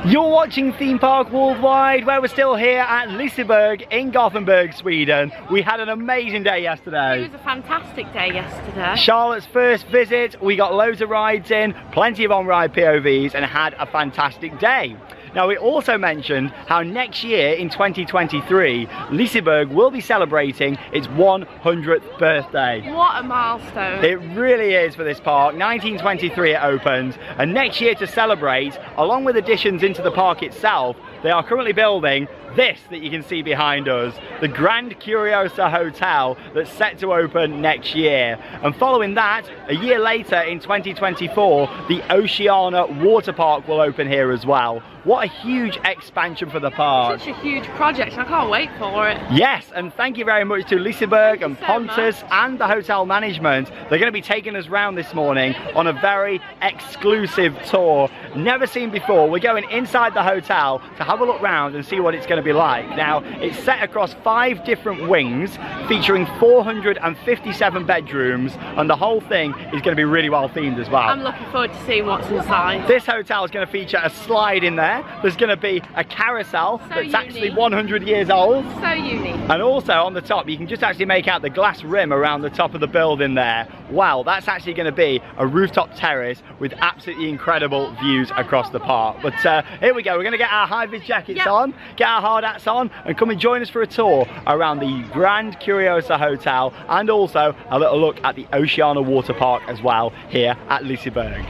You're watching Theme Park Worldwide, where we're still here at Liseberg in Gothenburg, Sweden. We had an amazing day yesterday. It was a fantastic day yesterday. Charlotte's first visit, we got loads of rides in, plenty of on-ride POVs, and had a fantastic day. Now, we also mentioned how next year in 2023, Liseberg will be celebrating its 100th birthday. What a milestone. It really is for this park. 1923 it opens, and next year to celebrate, along with additions into the park itself, they are currently building this that you can see behind us, the Grand Curiosa Hotel, that's set to open next year. And following that, a year later in 2024, the Oceana water park will open here as well. What a huge expansion for the park. Such a huge project, I can't wait for it. Yes, and thank you very much to Liseberg and Pontus and the hotel management. They're going to be taking us round this morning on a very exclusive tour. Never seen before. We're going inside the hotel to have a look round and see what it's going to be like. Now, it's set across 5 different wings, featuring 457 bedrooms, and the whole thing is going to be really well themed as well. I'm looking forward to seeing what's inside. This hotel is going to feature a slide in there. There's going to be a carousel that's actually 100 years old. So unique. And also on the top, you can just actually make out the glass rim around the top of the building there. Wow, that's actually going to be a rooftop terrace with absolutely incredible views across the park. But here we go, we're going to get our high-vis jackets on, get our hard hats on, and come and join us for a tour around the Grand Curiosa Hotel, and also a little look at the Oceana water park as well here at Liseberg.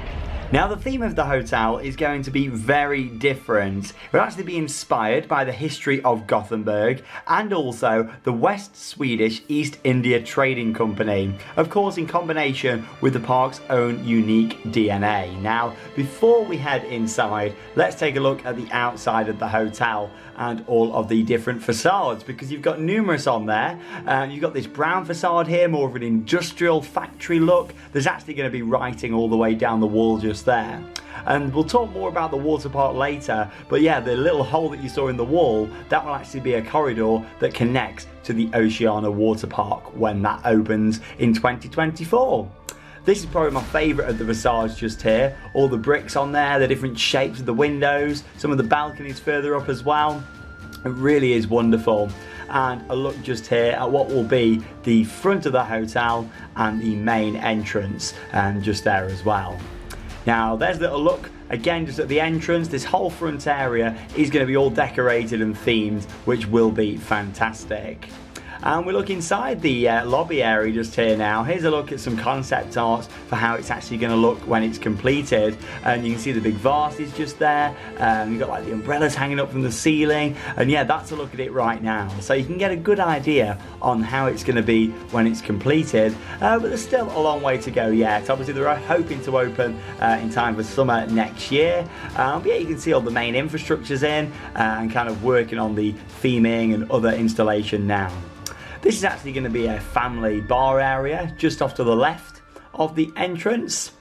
Now, the theme of the hotel is going to be very different. It will actually be inspired by the history of Gothenburg and also the West Swedish East India Trading Company, of course in combination with the park's own unique DNA. Now, before we head inside, let's take a look at the outside of the hotel and all of the different facades, because you've got numerous on there. You've got this brown facade here, more of an industrial factory look. There's actually going to be writing all the way down the wall just there. And we'll talk more about the water park later, but yeah, the little hole that you saw in the wall, that will actually be a corridor that connects to the Oceana water park when that opens in 2024. This is probably my favourite of the facades just here. All the bricks on there, the different shapes of the windows, some of the balconies further up as well. It really is wonderful. And a look just here at what will be the front of the hotel and the main entrance just there as well. Now, there's a little look again just at the entrance. This whole front area is going to be all decorated and themed, which will be fantastic. And we look inside the lobby area just here now. Here's a look at some concept art for how it's actually going to look when it's completed. And you can see the big vases just there. You've got like the umbrellas hanging up from the ceiling. And yeah, that's a look at it right now. So you can get a good idea on how it's going to be when it's completed. But there's still a long way to go yet. Obviously, they're hoping to open in time for summer next year. But yeah, you can see all the main infrastructures in and kind of working on the theming and other installation now. This is actually going to be a family bar area just off to the left of the entrance.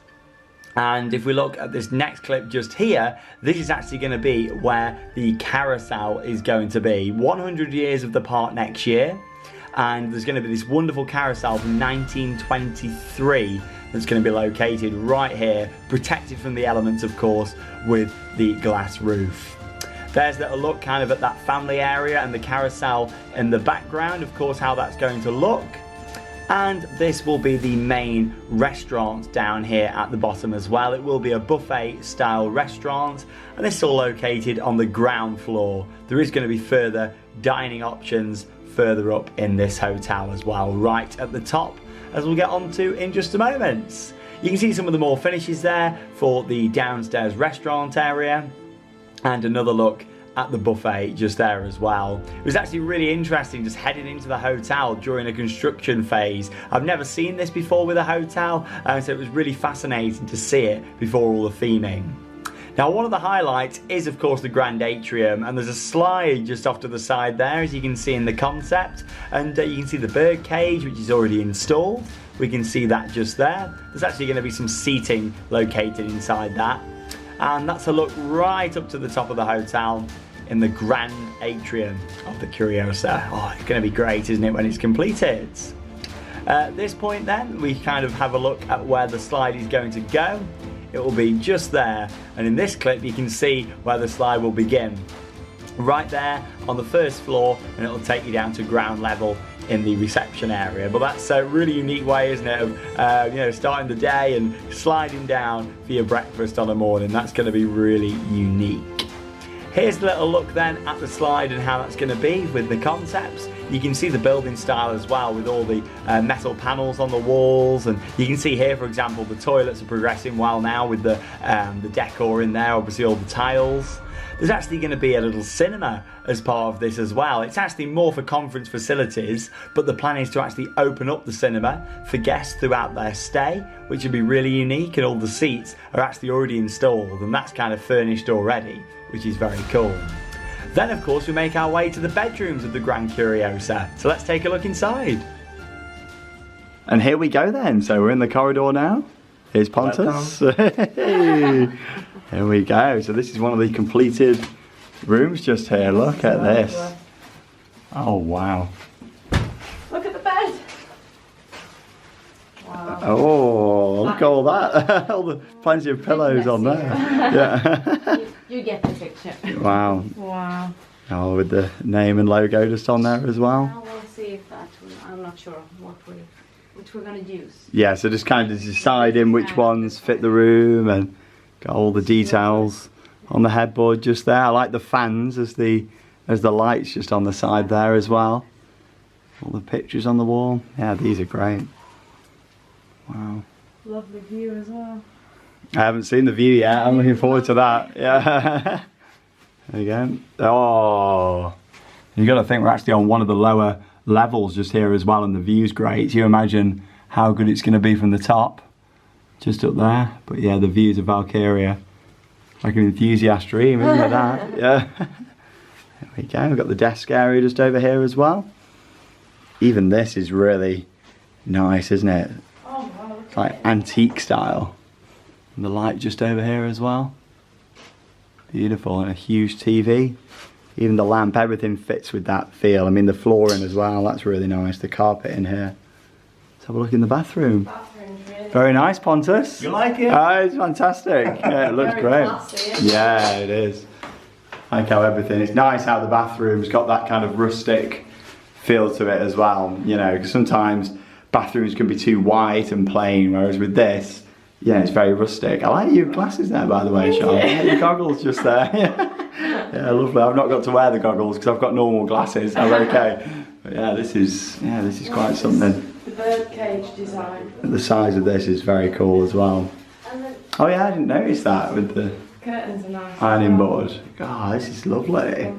And if we look at this next clip just here, this is actually going to be where the carousel is going to be. 100 years of the park next year. And there's going to be this wonderful carousel from 1923 that's going to be located right here, protected from the elements, of course, with the glass roof. There's a little look kind of at that family area and the carousel in the background, of course, how that's going to look. And this will be the main restaurant down here at the bottom as well. It will be a buffet style restaurant, and this is all located on the ground floor. There is going to be further dining options further up in this hotel as well, right at the top, as we'll get onto in just a moment. You can see some of the more finishes there for the downstairs restaurant area. And another look at the buffet just there as well. It was actually really interesting just heading into the hotel during a construction phase. I've never seen this before with a hotel, so it was really fascinating to see it before all the theming. Now, one of the highlights is, of course, the grand atrium, and there's a slide just off to the side there, as you can see in the concept, and you can see the bird cage, which is already installed. We can see that just there. There's actually going to be some seating located inside that. And that's a look right up to the top of the hotel in the grand atrium of the Curiosa. Oh, it's going to be great, isn't it, when it's completed? At this point then, we kind of have a look at where the slide is going to go. it will be just there. And in this clip, you can see where the slide will begin. Right there on the first floor, and it'll take you down to ground level in the reception area. But that's a really unique way, isn't it, of starting the day and sliding down for your breakfast on a morning. That's going to be really unique. Here's a little look then at the slide and how that's going to be with the concepts. You can see the building style as well, with all the metal panels on the walls, and you can see here, for example, the toilets are progressing well now with the decor in there, obviously all the tiles. There's actually going to be a little cinema as part of this as well. It's actually more for conference facilities, but the plan is to actually open up the cinema for guests throughout their stay, which would be really unique, and all the seats are actually already installed, and that's kind of furnished already, which is very cool. Then, of course, we make our way to the bedrooms of the Grand Curiosa. So let's take a look inside. And here we go then. So we're in the corridor now. Here's Pontus. Hey. Here we go. So this is one of the completed rooms just here. Look at this. Oh, wow. Look at the bed. Wow. Oh, look at all that. All the plenty of pillows on there. Yeah. You get the picture. Wow. Wow. Oh, with the name and logo just on there as well. Now we'll see if that will, I'm not sure which we're going to use. Yeah, so just kind of deciding which ones fit the room, and got all the details on the headboard just there. I like the fans as the lights just on the side there as well. All the pictures on the wall. Yeah, these are great. Wow. Lovely view as well. I haven't seen the view yet. I'm looking forward to that. Yeah. There you go. Oh, you got to think we're actually on one of the lower levels just here as well, and the view's great. You imagine how good it's going to be from the top, just up there. But yeah, the views of Valkyria, like an enthusiast dream, isn't it? That? Yeah. There we go. We've got the desk area just over here as well. Even this is really nice, isn't it? Oh wow. It's like antique style. And the light just over here as well. Beautiful, and a huge TV. Even the lamp, everything fits with that feel. I mean, the flooring as well, that's really nice. The carpet in here. Let's have a look in the bathroom. Really very nice, Pontus. You like it? Oh, it's fantastic. Yeah, it looks great. Classy, yeah, it is. I like how everything, it's nice how the bathroom's got that kind of rustic feel to it as well. You know, because sometimes bathrooms can be too white and plain, whereas with this, yeah, it's very rustic. I like your glasses there, by the way, Charlotte. Yeah, your goggles just there. Yeah, lovely. I've not got to wear the goggles because I've got normal glasses. I'm okay. But yeah, this is quite something. The bird cage design. The size of this is very cool as well. Oh yeah, I didn't notice that with the Curtains are nice. ironing board. Oh, this is lovely.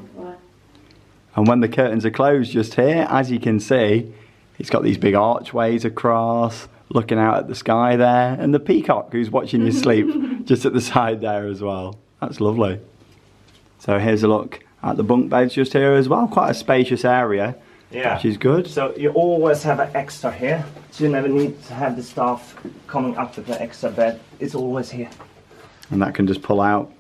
And when the curtains are closed just here, as you can see, it's got these big archways across, looking out at the sky there, and the peacock who's watching you sleep just at the side there as well. That's lovely. So here's a look at the bunk beds just here as well. Quite a spacious area, which is good. So you always have an extra here. So you never need to have the staff coming up with the extra bed. It's always here. And that can just pull out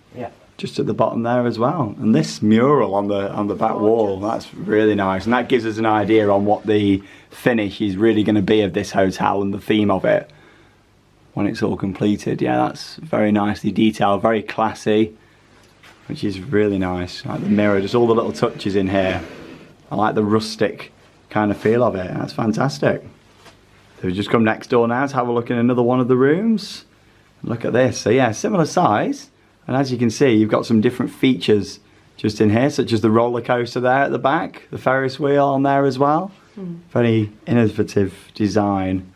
just at the bottom there as well. And this mural on the back wall, that's really nice. And that gives us an idea on what the finish is really going to be of this hotel and the theme of it when it's all completed. Yeah, that's very nicely detailed, very classy, which is really nice. Like the mirror, just all the little touches in here. I like the rustic kind of feel of it. That's fantastic. So we've just come next door now to have a look in another one of the rooms. Look at this. So yeah, similar size. And as you can see, you've got some different features just in here, such as the roller coaster there at the back, the Ferris wheel on there as well. Very innovative design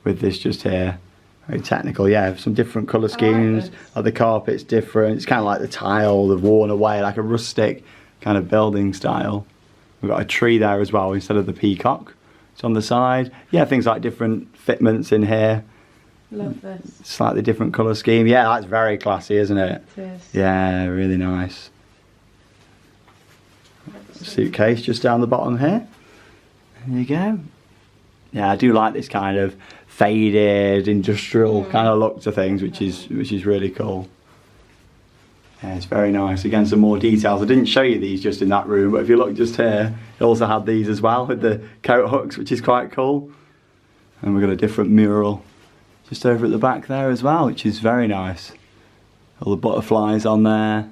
with this just here. Very technical, yeah. Some different colour schemes. Like the carpet's different. It's kind of like the tile, the worn away, like a rustic kind of building style. We've got a tree there as well instead of the peacock. It's on the side. Yeah, things like different fitments in here. Love this. Slightly different colour scheme. Yeah, that's very classy, isn't it? It is. Yeah, really nice. Suitcase just down the bottom here. There you go. Yeah, I do like this kind of faded industrial kind of look to things, which is really cool. Yeah, it's very nice. Again, some more details. I didn't show you these just in that room, but if you look just here, it also had these as well with the coat hooks, which is quite cool. And we've got a different mural just over at the back there as well, which is very nice. All the butterflies on there,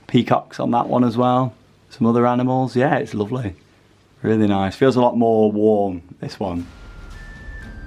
peacocks on that one as well, some other animals. Yeah, it's lovely, really nice. Feels a lot more warm, this one.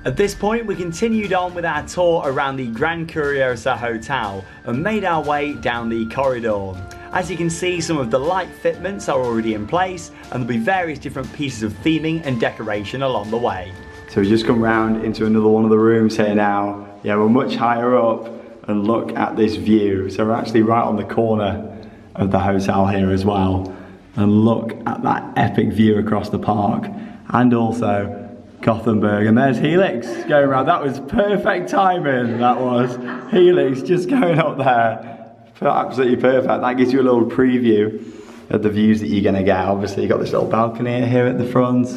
At this point, we continued on with our tour around the Grand Curiosa Hotel and made our way down the corridor. As you can see, some of the light fitments are already in place, and there'll be various different pieces of theming and decoration along the way. So we just come round into another one of the rooms here now. Yeah, we're much higher up, and look at this view. So we're actually right on the corner of the hotel here as well. And look at that epic view across the park, and also Gothenburg. And there's Helix going around. That was perfect timing, that was. Helix just going up there. Absolutely perfect. That gives you a little preview of the views that you're going to get. Obviously you've got this little balcony here at the front.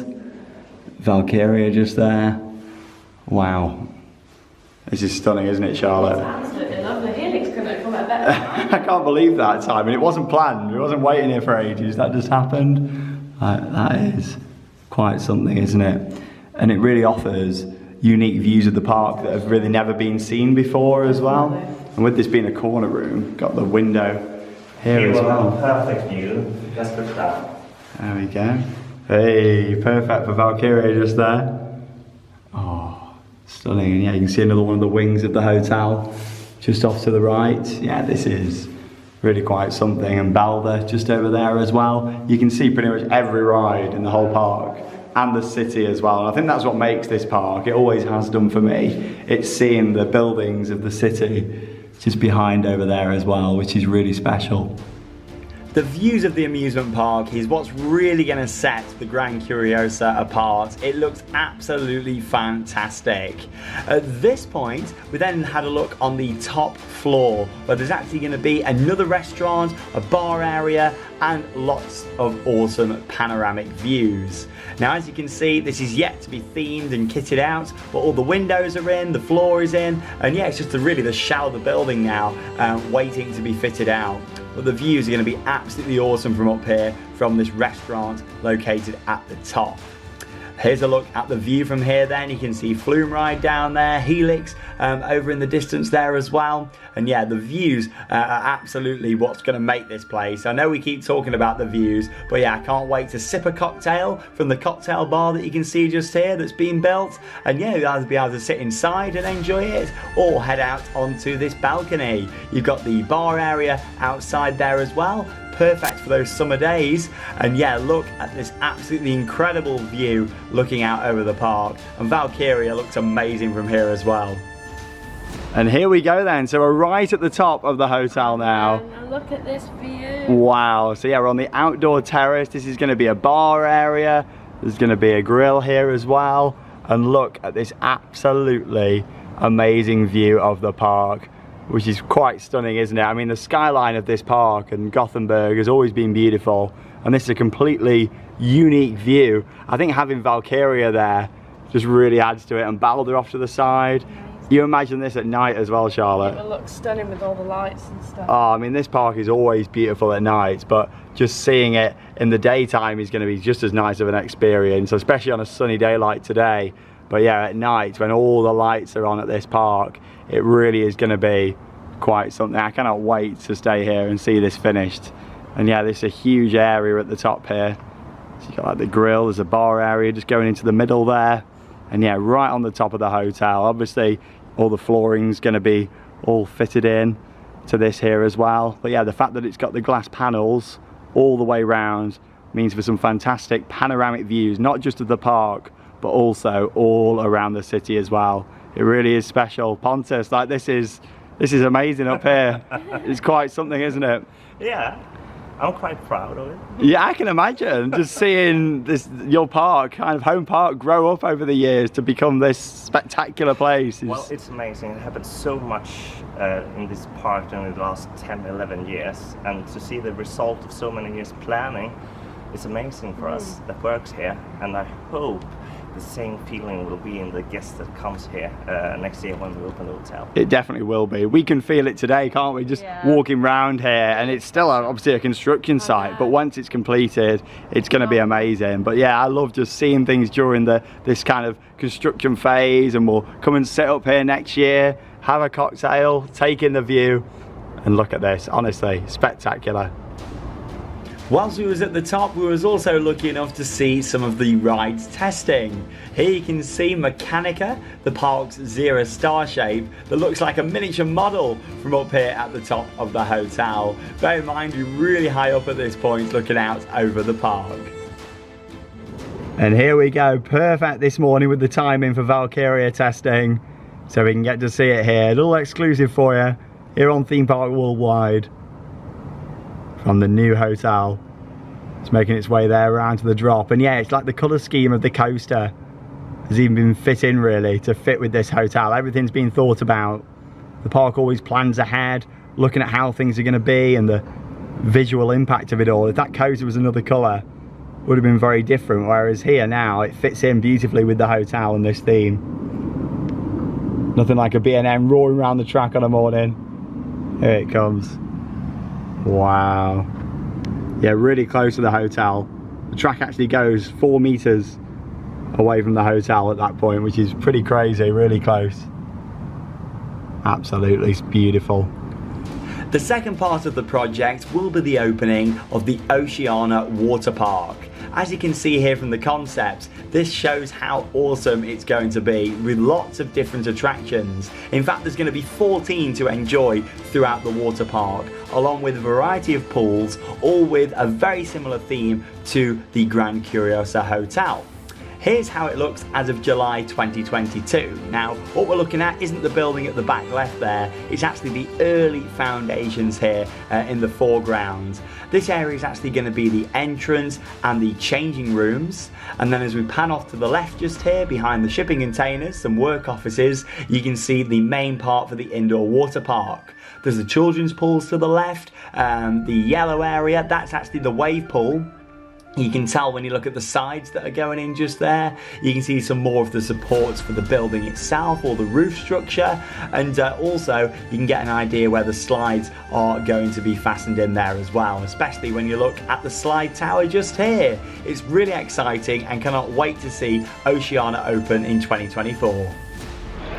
Valkyria just there. Wow. This is stunning, isn't it, Charlotte? It's absolutely lovely. Helix couldn't have come out better. I can't believe that time. And it wasn't planned. We wasn't waiting here for ages. That just happened. That is quite something, isn't it? And it really offers unique views of the park that have really never been seen before as well. And with this being a corner room, got the window here as well. Perfect view. Just look down. There we go. Hey, perfect for Valkyria just there. Oh, stunning. And yeah, you can see another one of the wings of the hotel just off to the right. Yeah, this is really quite something. And Balder just over there as well. You can see pretty much every ride in the whole park. And the city as well. And I think that's what makes this park. It always has done for me. It's seeing the buildings of the city just behind over there as well, which is really special. The views of the amusement park is what's really going to set the Grand Curiosa apart. It looks absolutely fantastic. At this point, we then had a look on the top floor, where there's actually going to be another restaurant, a bar area, and lots of awesome panoramic views. Now, as you can see, this is yet to be themed and kitted out, but all the windows are in, the floor is in, and yeah, it's just really the shell of the building now, waiting to be fitted out. But the views are going to be absolutely awesome from up here, from this restaurant located at the top. Here's a look at the view from here then. You can see Flume Ride down there, Helix over in the distance there as well. And yeah, the views are absolutely what's going to make this place. I know we keep talking about the views, but yeah, I can't wait to sip a cocktail from the cocktail bar that you can see just here that's been built. And yeah, you'll either be able to sit inside and enjoy it, or head out onto this balcony. You've got the bar area outside there as well. Perfect for those summer days. And yeah, look at this absolutely incredible view looking out over the park. And Valkyria looks amazing from here as well. And here we go then. So we're right at the top of the hotel now. And look at this view. Wow. So yeah, we're on the outdoor terrace. This is going to be a bar area. There's going to be a grill here as well. And look at this absolutely amazing view of the park, which is quite stunning, isn't it? I mean, the skyline of this park and Gothenburg has always been beautiful, and this is a completely unique view. I think having Valkyria there just really adds to it, and Balder off to the side. You imagine this at night as well, Charlotte? It will look stunning with all the lights and stuff. Oh, I mean, this park is always beautiful at night, but just seeing it in the daytime is going to be just as nice of an experience, especially on a sunny day like today. But yeah, at night, when all the lights are on at this park, it really is going to be quite something. I cannot wait to stay here and see this finished. And yeah, this is a huge area at the top here. So you've got like the grill, there's a bar area just going into the middle there. And yeah, right on the top of the hotel. Obviously, all the flooring's going to be all fitted in to this here as well. But yeah, the fact that it's got the glass panels all the way round means for some fantastic panoramic views, not just of the park, but also all around the city as well. It really is special. Pontus, like this is amazing up here. It's quite something, isn't it? Yeah, I'm quite proud of it. Yeah, I can imagine just seeing this, your park, kind of home park, grow up over the years to become this spectacular place. Well, it's amazing. It happened so much in this park in the last 10, 11 years, and to see the result of so many years planning, it's amazing for us that works here. And I hope the same feeling will be in the guest that comes here next year when we open the hotel. It definitely will be. We can feel it today, can't we? Just walking around here, and it's still obviously a construction site, but once it's completed, it's going to be amazing. But yeah, I love just seeing things during this kind of construction phase, and we'll come and sit up here next year, have a cocktail, take in the view, and look at this. Honestly, spectacular. Whilst we was at the top, we was also lucky enough to see some of the rides testing. Here you can see Mechanica, the park's zero star shape that looks like a miniature model from up here at the top of the hotel. Bear in mind, we're really high up at this point, looking out over the park. And here we go, perfect this morning with the timing for Valkyria testing, so we can get to see it here. A little exclusive for you, here on Theme Park Worldwide. From the new hotel. It's making its way there around to the drop, and yeah, it's like the colour scheme of the coaster has even been fit in really to fit with this hotel. Everything's been thought about. The park always plans ahead, looking at how things are going to be and the visual impact of it all. If that coaster was another colour, it would have been very different, whereas here now it fits in beautifully with the hotel and this theme. Nothing like a B&M roaring around the track on a morning. Here it comes. Wow. Yeah, really close to the hotel. The track actually goes 4 meters away from the hotel at that point, which is pretty crazy, really close. Absolutely beautiful. The second part of the project will be the opening of the Oceana water park. As you can see here from the concept, this shows how awesome it's going to be with lots of different attractions. In fact, there's going to be 14 to enjoy throughout the water park, along with a variety of pools, all with a very similar theme to the Grand Curiosa Hotel. Here's how it looks as of July 2022. Now, what we're looking at isn't the building at the back left there, it's actually the early foundations here in the foreground. This area is actually going to be the entrance and the changing rooms, and then as we pan off to the left just here, behind the shipping containers, some work offices, you can see the main part for the indoor water park. There's the children's pools to the left, the yellow area, that's actually the wave pool. You can tell when you look at the sides that are going in just there. You can see some more of the supports for the building itself or the roof structure, and also you can get an idea where the slides are going to be fastened in there as well, especially when you look at the slide tower just here. It's really exciting and cannot wait to see Oceana open in 2024.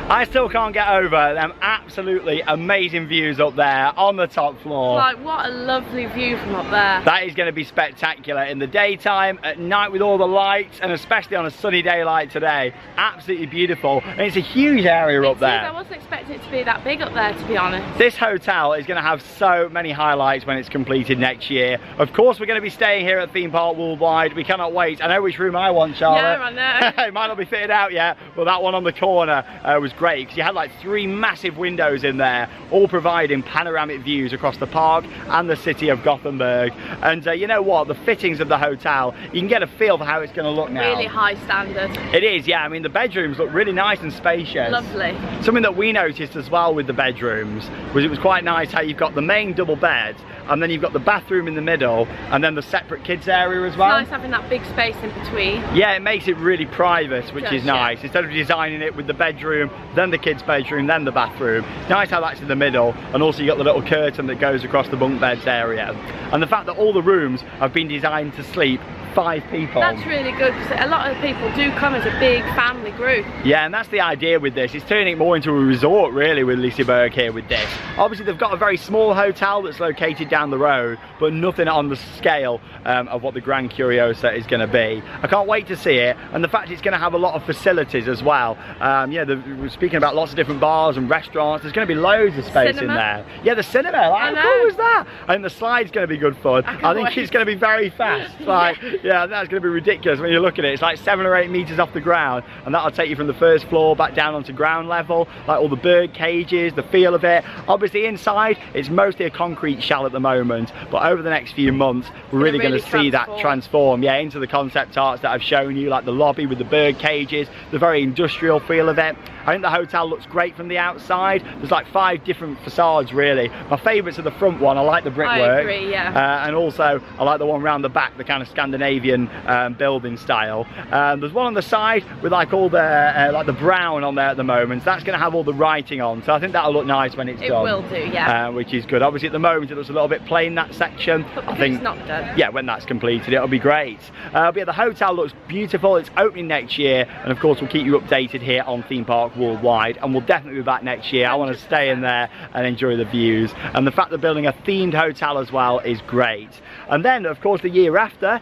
I still can't get over them absolutely amazing views up there on the top floor. Like, what a lovely view from up there. That is going to be spectacular in the daytime, at night with all the lights, and especially on a sunny day like today. Absolutely beautiful, and it's a huge area up there. I wasn't expecting it to be that big up there, to be honest. This hotel is going to have so many highlights when it's completed next year. Of course, we're going to be staying here at Theme Park Worldwide. We cannot wait. I know which room I want, Charlotte. Yeah, I know. It might not be fitted out yet, but that one on the corner was great, because you had like 3 massive windows in there, all providing panoramic views across the park and the city of Gothenburg. And you know what, the fittings of the hotel, you can get a feel for how it's going to look now. Really high standard. It is, yeah. I mean, the bedrooms look really nice and spacious. Lovely. Something that we noticed as well with the bedrooms was it was quite nice how you've got the main double bed, and then you've got the bathroom in the middle, and then the separate kids area as well. It's nice having that big space in between. Yeah, it makes it really private, which is nice. Yeah. Instead of designing it with the bedroom, then the kids' bedroom, then the bathroom. It's nice how that's in the middle, and also you got the little curtain that goes across the bunk beds area. And the fact that all the rooms have been designed to sleep 5 people. That's really good, because a lot of people do come as a big family group. Yeah, and that's the idea with this. It's turning it more into a resort really with Liseberg here with this. Obviously they've got a very small hotel that's located down the road, but nothing on the scale of what the Grand Curiosa is going to be. I can't wait to see it, and the fact it's going to have a lot of facilities as well. Yeah, we're speaking about lots of different bars and restaurants. There's going to be loads of space in there. Yeah, the cinema, like, how cool was that? I think the slide's going to be good fun. I think it's going to be very fast. Like, yeah, that's going to be ridiculous when you look at it. It's like 7 or 8 meters off the ground, and that'll take you from the first floor back down onto ground level. Like all the bird cages, the feel of it. Obviously inside, it's mostly a concrete shell at the moment, but over the next few months, we're really going to see that transform, yeah, into the concept arts that I've shown you, like the lobby with the bird cages, the very industrial feel of it. I think the hotel looks great from the outside. There's like 5 different facades really. My favourites are the front one. I like the brickwork. I agree, yeah. And also I like the one round the back, the kind of Scandinavian building style. There's one on the side with like all the like the brown on there at the moment. So that's going to have all the writing on. So I think that'll look nice when it's done. It will do, yeah. Which is good. Obviously at the moment it looks a little bit plain, that section. But I think it's not done. yeah, when that's completed it'll be great. But yeah, the hotel looks beautiful. It's opening next year, and of course we'll keep you updated here on Theme Park Worldwide, and we'll definitely be back next year. 100%. I want to stay in there and enjoy the views, and the fact they're building a themed hotel as well is great. And then of course the year after,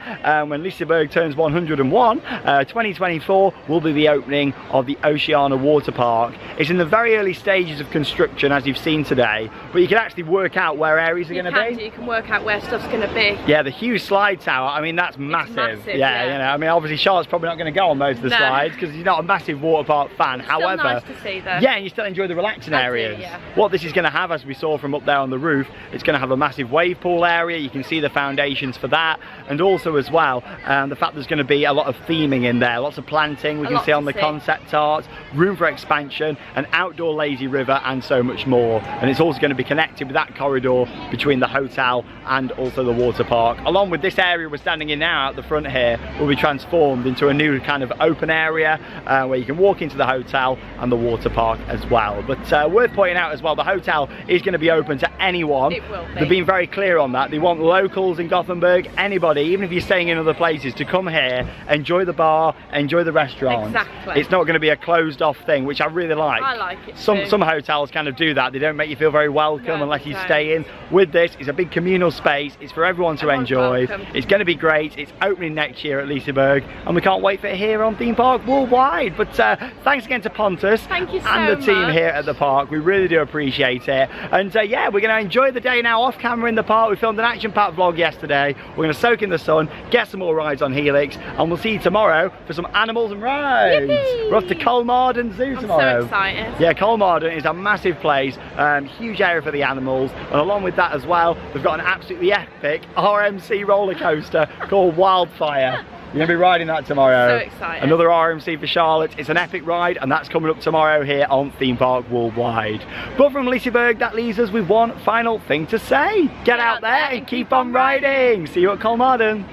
when Liseberg turns 101, 2024 will be the opening of the Oceana water park. It's in the very early stages of construction, as you've seen today, but you can actually work out where areas are going to be. You can work out where stuff's going to be. Yeah, the huge slide tower, I mean that's massive. Yeah, you know, I mean obviously Charlotte's probably not going to go on most of the slides because he's not a massive water park fan. It's however, still nice to see though. yeah, and you still enjoy the relaxing areas. Yeah. What this is going to have, as we saw from up there on the roof, it's going to have a massive wave pool area. You can see the foundations for that, and also as well the fact there's going to be a lot of theming in there, lots of planting we can see on the concept art, room for expansion, an outdoor lazy river, and so much more. And it's also going to be connected with that corridor between the hotel and also the water park. Along with this area we're standing in now at the front here will be transformed into a new kind of open area where you can walk into the hotel and the water park as well. But worth pointing out as well, the hotel is going to be open to anyone. It will be. They've been very clear on that. They want locals in Gothenburg, anybody, even if you're staying in other places, to come here, enjoy the bar, enjoy the restaurant. Exactly. It's not going to be a closed off thing, which I really like. I like it Some too. hotels kind of do that. They don't make you feel very welcome unless you don't. stay in. With this, it's a big communal space. It's for everyone to enjoy. Welcome. It's going to be great. It's opening next year at Liseberg, and we can't wait for it here on Theme Park Worldwide. But thanks again to Pontus Thank you so and the team much. here at the park. We really do appreciate it. And yeah, we're going to enjoy the day now off camera in the park. We filmed an action-packed vlog yesterday. We're going to soak in the sun, get some more rides on Helix, and we'll see you tomorrow for some animals and rides. Yippee! We're off to Kolmarden Zoo tomorrow. I'm so excited. Yeah, Kolmarden is a massive place, huge area for the animals, and along with that as well, we've got an absolutely epic RMC roller coaster called Wildfire. You're going to be riding that tomorrow. So excited. Another RMC for Charlotte. It's an epic ride, and that's coming up tomorrow here on Theme Park Worldwide. But from Liseberg, that leaves us with one final thing to say. Get out there and keep on riding. See you at Kolmarden.